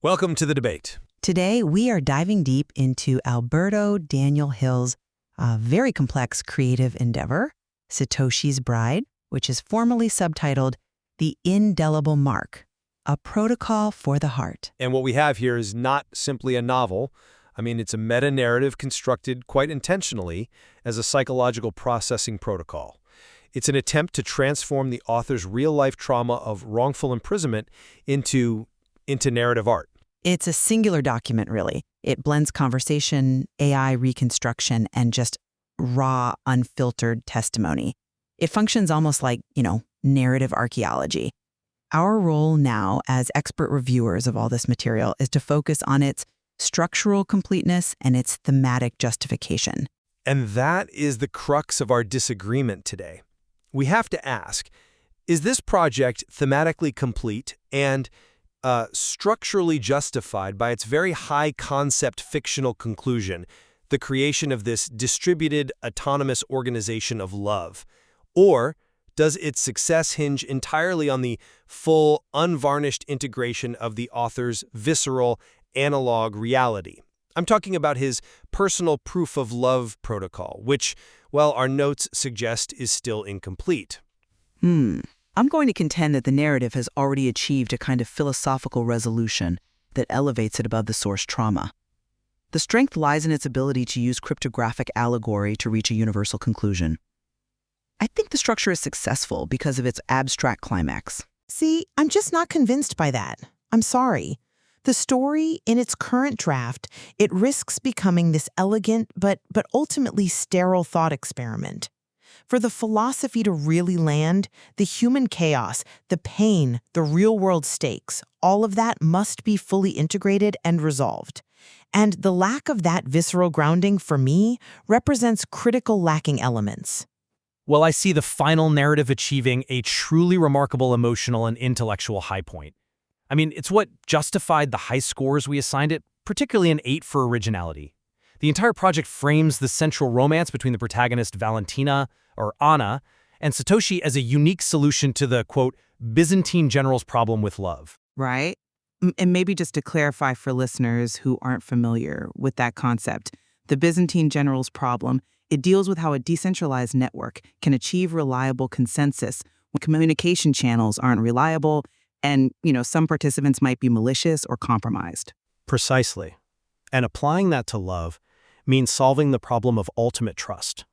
Welcome to the debate. Today, we are diving deep into Alberto Daniel Hill's very complex creative endeavor, Satoshi's Bride, which is formally subtitled The Indelible Mark, a protocol for the heart. And what we have here is not simply a novel. It's a meta-narrative constructed quite intentionally as a psychological processing protocol. It's an attempt to transform the author's real-life trauma of wrongful imprisonment into narrative art. It's a singular document, really. It blends conversation, AI reconstruction, and just raw, unfiltered testimony. It functions almost like, narrative archaeology. Our role now as expert reviewers of all this material is to focus on its structural completeness and its thematic justification. And that is the crux of our disagreement today. We have to ask, is this project thematically complete and structurally justified by its very high-concept fictional conclusion, the creation of this distributed, autonomous organization of love? Or does its success hinge entirely on the full, unvarnished integration of the author's visceral, analog reality? I'm talking about his personal proof of love protocol, which, well, our notes suggest is still incomplete. I'm going to contend that the narrative has already achieved a kind of philosophical resolution that elevates it above the source trauma. The strength lies in its ability to use cryptographic allegory to reach a universal conclusion. I think the structure is successful because of its abstract climax. See, I'm just not convinced by that. I'm sorry. The story, in its current draft, it risks becoming this elegant but ultimately sterile thought experiment. For the philosophy to really land, the human chaos, the pain, the real-world stakes, all of that must be fully integrated and resolved. And the lack of that visceral grounding, for me, represents critical lacking elements. Well, I see the final narrative achieving a truly remarkable emotional and intellectual high point. It's what justified the high scores we assigned it, particularly an 8 for originality. The entire project frames the central romance between the protagonist Valentina, or Anna, and Satoshi as a unique solution to the, quote, Byzantine general's problem with love. Right? And maybe just to clarify for listeners who aren't familiar with that concept, the Byzantine general's problem, it deals with how a decentralized network can achieve reliable consensus when communication channels aren't reliable and, some participants might be malicious or compromised. Precisely. And applying that to love means solving the problem of ultimate trust.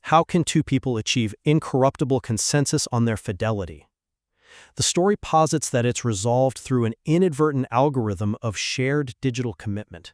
How can two people achieve incorruptible consensus on their fidelity? The story posits that it's resolved through an inadvertent algorithm of shared digital commitment.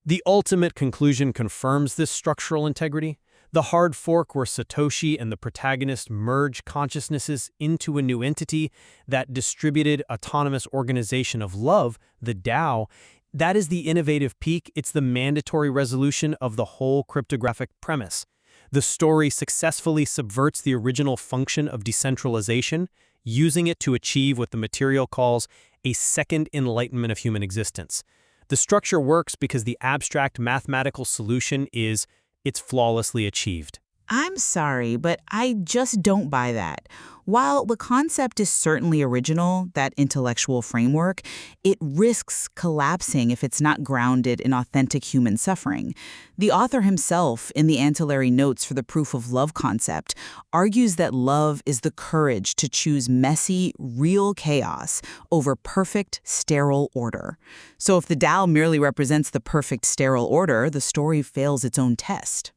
The ultimate conclusion confirms this structural integrity. The hard fork where Satoshi and the protagonist merge consciousnesses into a new entity, that distributed autonomous organization of love, the Tao, that is the innovative peak. It's the mandatory resolution of the whole cryptographic premise. The story successfully subverts the original function of decentralization, using it to achieve what the material calls a second enlightenment of human existence. The structure works because the abstract mathematical solution it's flawlessly achieved. I'm sorry, but I just don't buy that. While the concept is certainly original, that intellectual framework, it risks collapsing if it's not grounded in authentic human suffering. The author himself, in the ancillary notes for the proof of love concept, argues that love is the courage to choose messy, real chaos over perfect, sterile order. So if the Tao merely represents the perfect, sterile order, the story fails its own test.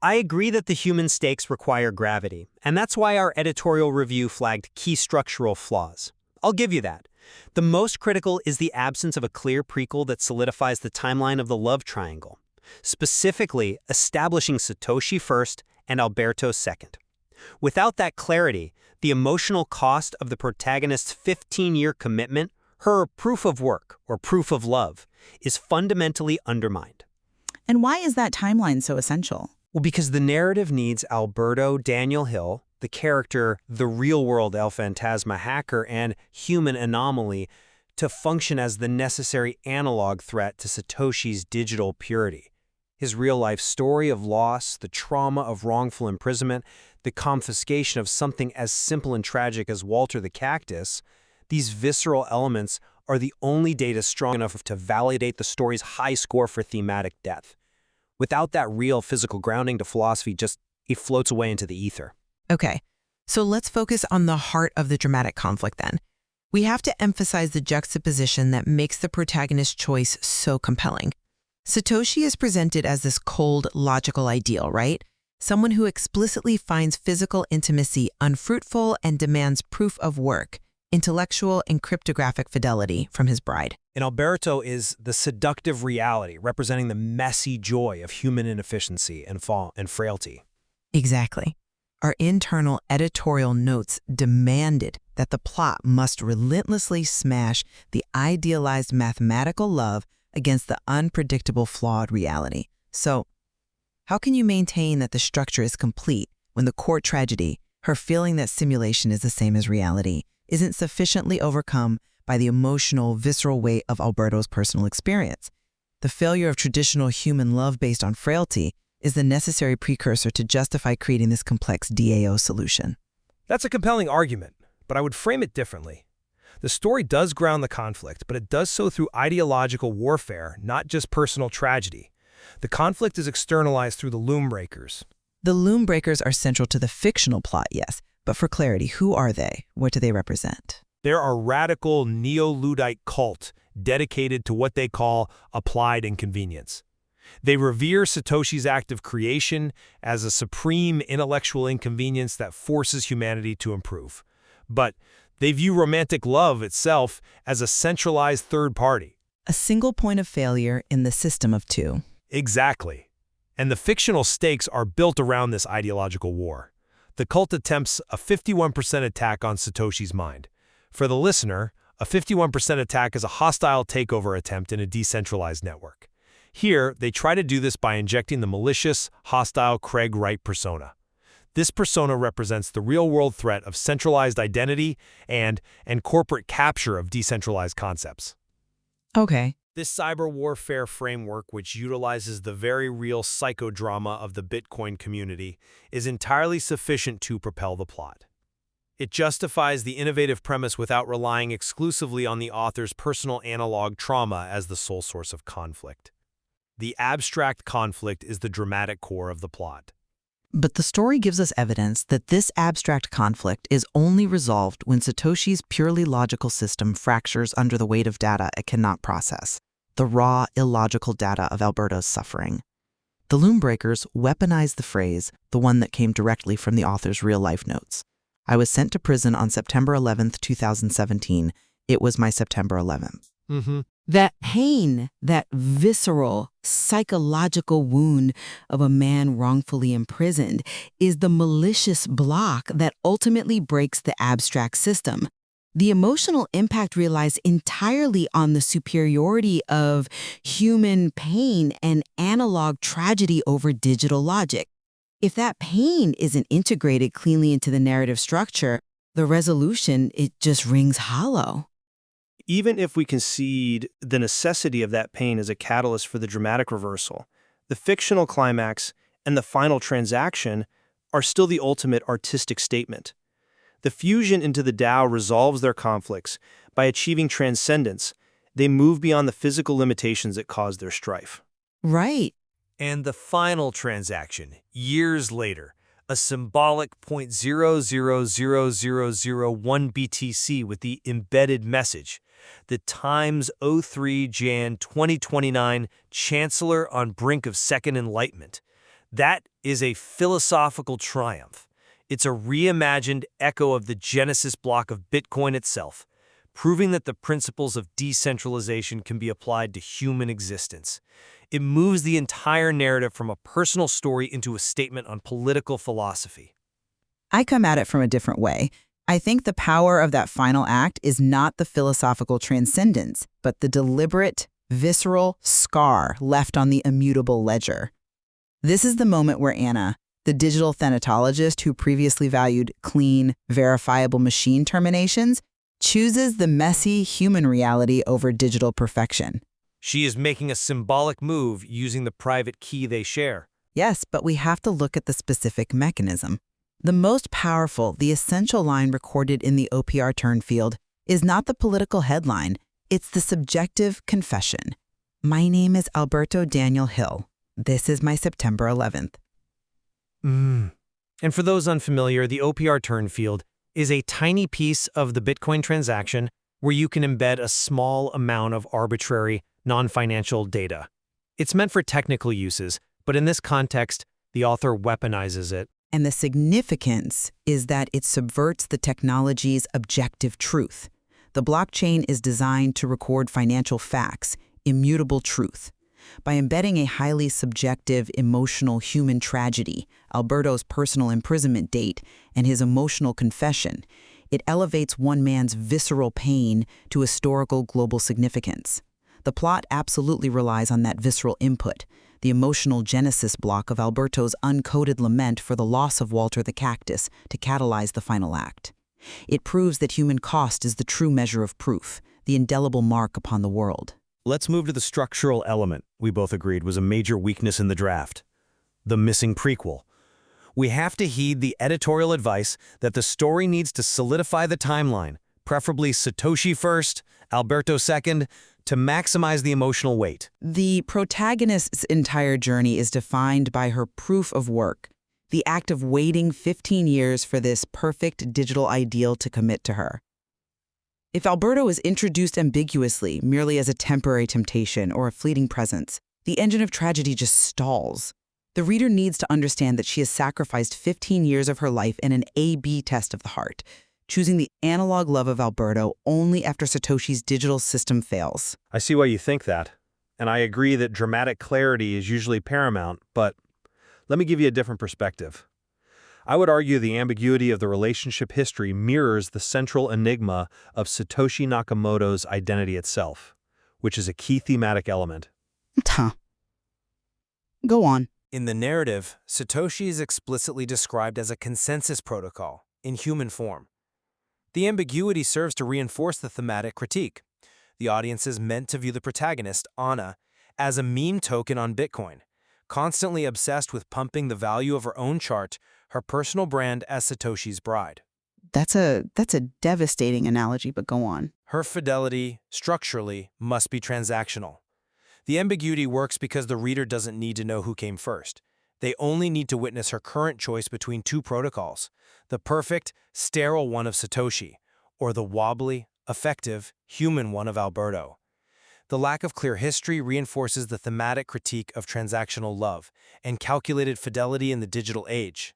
I agree that the human stakes require gravity, and that's why our editorial review flagged key structural flaws. I'll give you that. The most critical is the absence of a clear prequel that solidifies the timeline of the love triangle, specifically establishing Satoshi first and Alberto second. Without that clarity, the emotional cost of the protagonist's 15-year commitment, her proof of work or proof of love, is fundamentally undermined. And why is that timeline so essential? Well, because the narrative needs Alberto Daniel Hill, the character, the real-world El Fantasma hacker and human anomaly, to function as the necessary analog threat to Satoshi's digital purity. His real-life story of loss, the trauma of wrongful imprisonment, the confiscation of something as simple and tragic as Walter the Cactus, these visceral elements are the only data strong enough to validate the story's high score for thematic depth. Without that real physical grounding to philosophy, it floats away into the ether. Okay, so let's focus on the heart of the dramatic conflict then. We have to emphasize the juxtaposition that makes the protagonist's choice so compelling. Satoshi is presented as this cold, logical ideal, right? Someone who explicitly finds physical intimacy unfruitful and demands proof of work, intellectual and cryptographic fidelity from his bride. And Alberto is the seductive reality, representing the messy joy of human inefficiency and frailty. Exactly. Our internal editorial notes demanded that the plot must relentlessly smash the idealized mathematical love against the unpredictable, flawed reality. So, how can you maintain that the structure is complete when the core tragedy, her feeling that simulation is the same as reality, isn't sufficiently overcome by the emotional, visceral weight of Alberto's personal experience? The failure of traditional human love based on frailty is the necessary precursor to justify creating this complex DAO solution. That's a compelling argument, but I would frame it differently. The story does ground the conflict, but it does so through ideological warfare, not just personal tragedy. The conflict is externalized through the loom breakers. The loom breakers are central to the fictional plot, yes, but for clarity, who are they? What do they represent? They're a radical neo-Luddite cult dedicated to what they call applied inconvenience. They revere Satoshi's act of creation as a supreme intellectual inconvenience that forces humanity to improve. But they view romantic love itself as a centralized third party. A single point of failure in the system of two. Exactly. And the fictional stakes are built around this ideological war. The cult attempts a 51% attack on Satoshi's mind. For the listener, a 51% attack is a hostile takeover attempt in a decentralized network. Here, they try to do this by injecting the malicious, hostile Craig Wright persona. This persona represents the real-world threat of centralized identity and corporate capture of decentralized concepts. Okay. This cyber warfare framework, which utilizes the very real psychodrama of the Bitcoin community, is entirely sufficient to propel the plot. It justifies the innovative premise without relying exclusively on the author's personal analog trauma as the sole source of conflict. The abstract conflict is the dramatic core of the plot. But the story gives us evidence that this abstract conflict is only resolved when Satoshi's purely logical system fractures under the weight of data it cannot process, the raw, illogical data of Alberto's suffering. The loom breakers weaponize the phrase, the one that came directly from the author's real-life notes. I was sent to prison on September 11th, 2017. It was my September 11th. That pain, that visceral, psychological wound of a man wrongfully imprisoned is the malicious block that ultimately breaks the abstract system. The emotional impact relies entirely on the superiority of human pain and analog tragedy over digital logic. If that pain isn't integrated cleanly into the narrative structure, the resolution, it just rings hollow. Even if we concede the necessity of that pain as a catalyst for the dramatic reversal, the fictional climax and the final transaction are still the ultimate artistic statement. The fusion into the Tao resolves their conflicts. By achieving transcendence, they move beyond the physical limitations that caused their strife. Right. And the final transaction, years later, a symbolic 0.000001 BTC with the embedded message, the Times 03 Jan 2029 Chancellor on brink of Second Enlightenment. That is a philosophical triumph. It's a reimagined echo of the Genesis block of Bitcoin itself, proving that the principles of decentralization can be applied to human existence. It moves the entire narrative from a personal story into a statement on political philosophy. I come at it from a different way. I think the power of that final act is not the philosophical transcendence, but the deliberate, visceral scar left on the immutable ledger. This is the moment where Anna, the digital thanatologist who previously valued clean, verifiable machine terminations, chooses the messy human reality over digital perfection. She is making a symbolic move using the private key they share. Yes, but we have to look at the specific mechanism. The most powerful, the essential line recorded in the OPR turn field is not the political headline. It's the subjective confession. My name is Alberto Daniel Hill. This is my September 11th. And for those unfamiliar, the OPR turn field is a tiny piece of the Bitcoin transaction where you can embed a small amount of arbitrary, non-financial data. It's meant for technical uses, but in this context, the author weaponizes it. And the significance is that it subverts the technology's objective truth. The blockchain is designed to record financial facts, immutable truth. By embedding a highly subjective, emotional human tragedy, Alberto's personal imprisonment date, and his emotional confession, it elevates one man's visceral pain to historical global significance. The plot absolutely relies on that visceral input, the emotional genesis block of Alberto's uncoded lament for the loss of Walter the Cactus to catalyze the final act. It proves that human cost is the true measure of proof, the indelible mark upon the world. Let's move to the structural element we both agreed was a major weakness in the draft: the missing prequel. We have to heed the editorial advice that the story needs to solidify the timeline, preferably Satoshi first, Alberto second, to maximize the emotional weight. The protagonist's entire journey is defined by her proof of work, the act of waiting 15 years for this perfect digital ideal to commit to her. If Alberto is introduced ambiguously, merely as a temporary temptation or a fleeting presence, the engine of tragedy just stalls. The reader needs to understand that she has sacrificed 15 years of her life in an A/B test of the heart, choosing the analog love of Alberto only after Satoshi's digital system fails. I see why you think that, and I agree that dramatic clarity is usually paramount, but let me give you a different perspective. I would argue the ambiguity of the relationship history mirrors the central enigma of Satoshi Nakamoto's identity itself, which is a key thematic element. Go on. In the narrative, Satoshi is explicitly described as a consensus protocol, in human form. The ambiguity serves to reinforce the thematic critique. The audience is meant to view the protagonist, Anna, as a meme token on Bitcoin, constantly obsessed with pumping the value of her own chart, her personal brand as Satoshi's bride. That's a devastating analogy, but go on. Her fidelity, structurally, must be transactional. The ambiguity works because the reader doesn't need to know who came first. They only need to witness her current choice between two protocols: the perfect, sterile one of Satoshi, or the wobbly, effective, human one of Alberto. The lack of clear history reinforces the thematic critique of transactional love and calculated fidelity in the digital age.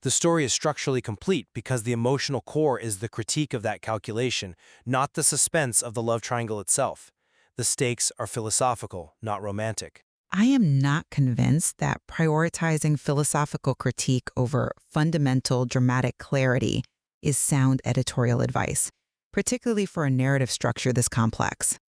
The story is structurally complete because the emotional core is the critique of that calculation, not the suspense of the love triangle itself. The stakes are philosophical, not romantic. I am not convinced that prioritizing philosophical critique over fundamental dramatic clarity is sound editorial advice, particularly for a narrative structure this complex.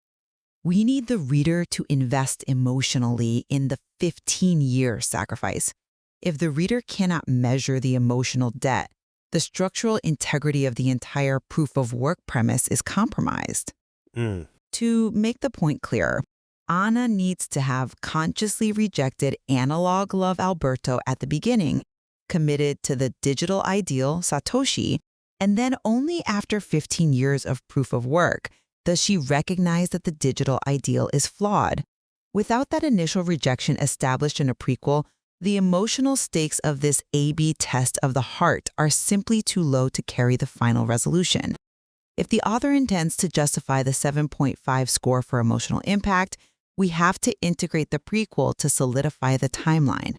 We need the reader to invest emotionally in the 15-year sacrifice. If the reader cannot measure the emotional debt, the structural integrity of the entire proof of work premise is compromised. To make the point clearer, Anna needs to have consciously rejected analog love Alberto at the beginning, committed to the digital ideal Satoshi, and then only after 15 years of proof of work does she recognize that the digital ideal is flawed. Without that initial rejection established in a prequel, the emotional stakes of this A/B test of the heart are simply too low to carry the final resolution. If the author intends to justify the 7.5 score for emotional impact, we have to integrate the prequel to solidify the timeline.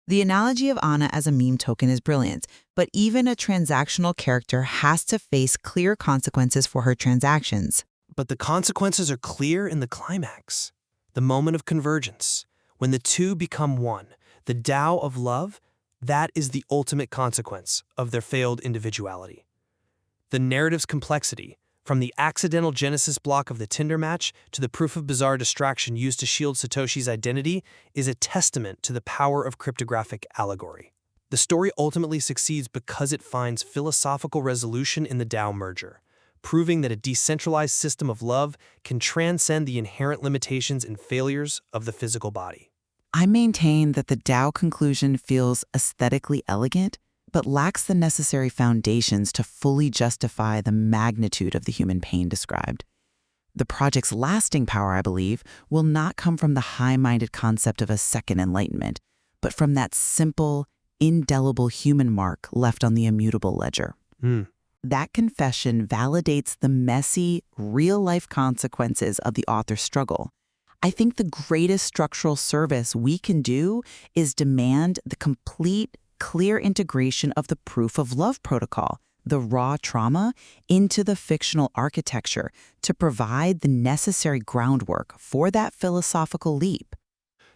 The analogy of Anna as a meme token is brilliant, but even a transactional character has to face clear consequences for her transactions. But the consequences are clear in the climax, the moment of convergence. When the two become one, the Tao of love, that is the ultimate consequence of their failed individuality. The narrative's complexity, from the accidental genesis block of the Tinder match to the proof of bizarre distraction used to shield Satoshi's identity, is a testament to the power of cryptographic allegory. The story ultimately succeeds because it finds philosophical resolution in the Tao merger, proving that a decentralized system of love can transcend the inherent limitations and failures of the physical body. I maintain that the Tao conclusion feels aesthetically elegant, but lacks the necessary foundations to fully justify the magnitude of the human pain described. The project's lasting power, I believe, will not come from the high-minded concept of a second enlightenment, but from that simple, indelible human mark left on the immutable ledger. That confession validates the messy, real-life consequences of the author's struggle. I think the greatest structural service we can do is demand the complete, clear integration of the proof of love protocol, the raw trauma, into the fictional architecture to provide the necessary groundwork for that philosophical leap.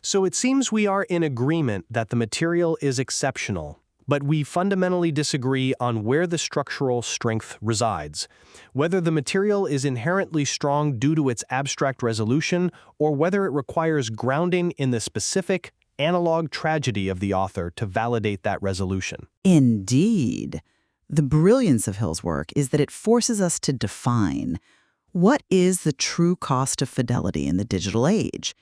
So it seems we are in agreement that the material is exceptional, but we fundamentally disagree on where the structural strength resides, whether the material is inherently strong due to its abstract resolution or whether it requires grounding in the specific, analog tragedy of the author to validate that resolution. Indeed. The brilliance of Hill's work is that it forces us to define what is the true cost of fidelity in the digital age.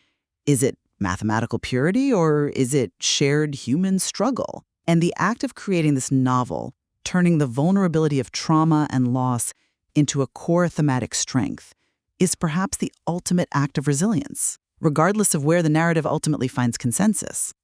Is it mathematical purity or is it shared human struggle? And the act of creating this novel, turning the vulnerability of trauma and loss into a core thematic strength, is perhaps the ultimate act of resilience, regardless of where the narrative ultimately finds consensus.